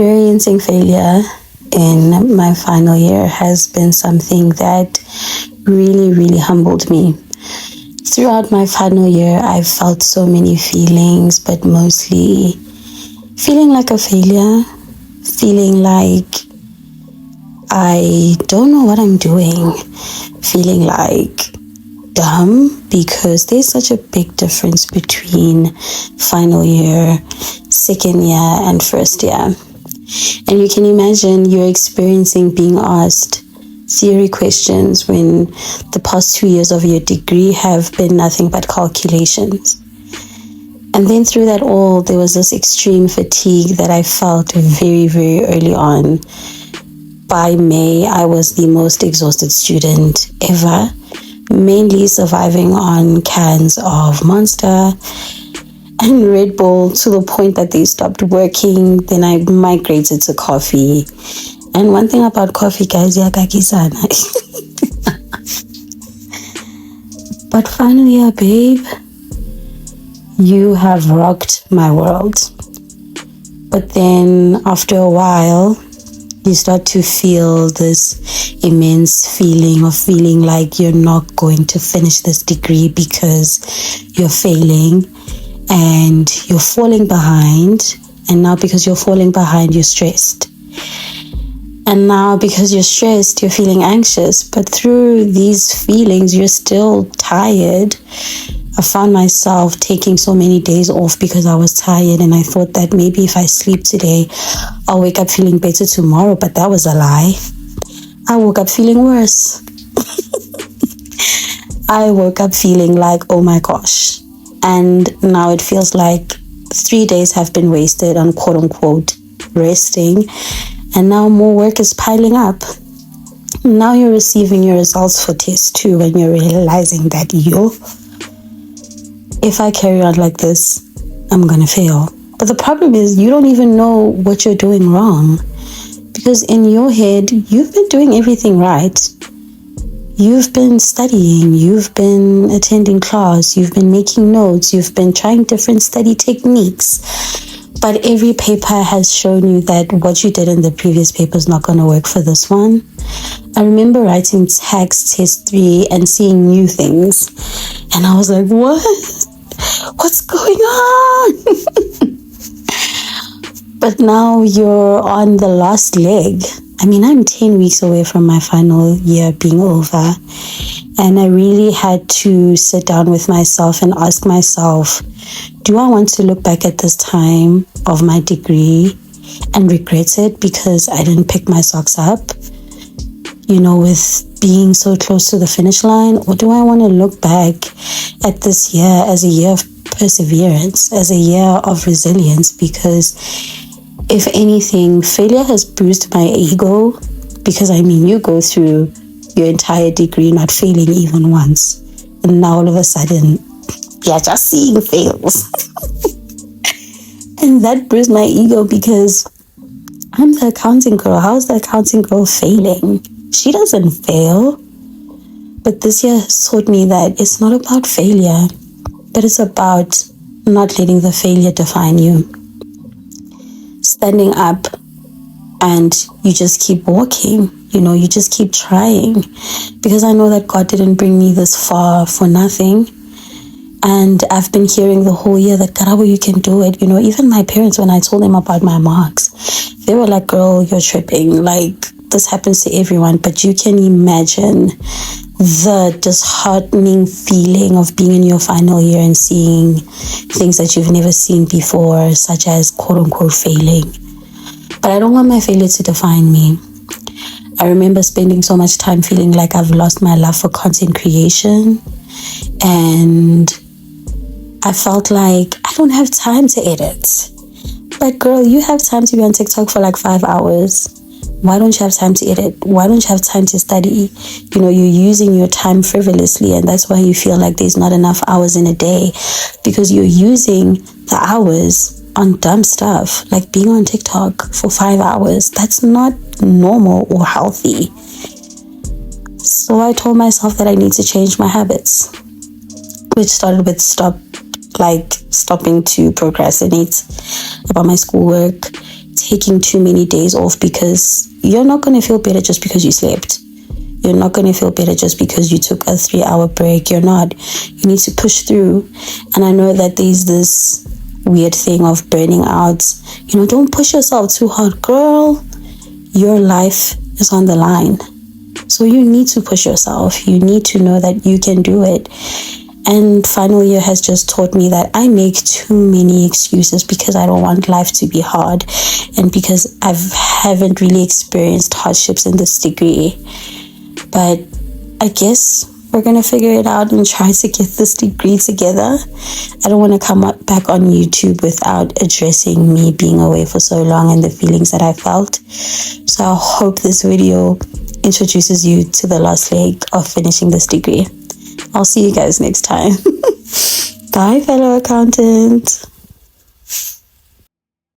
Experiencing failure in my final year has been something that really, really humbled me. Throughout my final year, I've felt so many feelings, but mostly feeling like a failure, feeling like I don't know what I'm doing, feeling like dumb, because there's such a big difference between final year, second year, and first year. And you can imagine you're experiencing being asked theory questions when the past 2 years of your degree have been nothing but calculations. And then through that all, there was this extreme fatigue that I felt very, very early on. By May, I was the most exhausted student ever, mainly surviving on cans of Monster and Red Bull to the point that they stopped working. Then I migrated to coffee. And one thing about coffee, guys, yakakisana. But finally, babe, you have rocked my world. But then after a while, you start to feel this immense feeling of feeling like you're not going to finish this degree because you're failing and you're falling behind. And now because you're falling behind, you're stressed. And now because you're stressed, you're feeling anxious. But through these feelings, you're still tired. I found myself taking so many days off because I was tired, and I thought that maybe if I sleep today, I'll wake up feeling better tomorrow, but that was a lie. I woke up feeling worse. I woke up feeling like, oh my gosh. And now it feels like 3 days have been wasted on quote unquote resting, and now more work is piling up. Now you're receiving your results for test 2 and you're realizing that if I carry on like this, I'm gonna fail. But the problem is you don't even know what you're doing wrong, because in your head, you've been doing everything right. You've been studying, you've been attending class, you've been making notes, you've been trying different study techniques. But every paper has shown you that what you did in the previous paper is not going to work for this one. I remember writing tax test 3 and seeing new things. And I was like, what? What's going on? But now you're on the last leg. I mean, I'm 10 weeks away from my final year being over. And I really had to sit down with myself and ask myself, do I want to look back at this time of my degree and regret it because I didn't pick my socks up, with being so close to the finish line? Or do I want to look back at this year as a year of perseverance, as a year of resilience? Because if anything, failure has bruised my ego, because you go through your entire degree not failing even once, and now all of a sudden you're just seeing fails. And that bruised my ego because I'm the accounting girl. How's the accounting girl failing? She doesn't fail. But this year has taught me that it's not about failure, but it's about not letting the failure define you. Standing up, and you just keep walking. You just keep trying, because I know that God didn't bring me this far for nothing. And I've been hearing the whole year that, Karabo, you can do it. Even my parents, when I told them about my marks, they were like, girl, you're tripping. Like, this happens to everyone. But you can imagine the disheartening feeling of being in your final year and seeing things that you've never seen before, such as quote unquote failing. But I don't want my failure to define me. I remember spending so much time feeling like I've lost my love for content creation, and I felt like I don't have time to edit. But girl, you have time to be on TikTok for like 5 hours. Why don't you have time to edit? Why don't you have time to study? You're using your time frivolously, and that's why you feel like there's not enough hours in a day, because you're using the hours on dumb stuff, like being on TikTok for 5 hours. That's not normal or healthy. So I told myself that I need to change my habits, which started with stopping to procrastinate about my schoolwork, taking too many days off, because you're not going to feel better just because you slept. You're not going to feel better just because you took a 3-hour break. You're not. You need to push through. And I know that there's this weird thing of burning out. Don't push yourself too hard. Girl, your life is on the line. So you need to push yourself. You need to know that you can do it. And final year has just taught me that I make too many excuses because I don't want life to be hard, and because I haven't really experienced hardships in this degree. But I guess we're going to figure it out and try to get this degree together. I don't want to come back on YouTube without addressing me being away for so long and the feelings that I felt. So I hope this video introduces you to the last leg of finishing this degree. I'll see you guys next time. Bye, fellow accountant.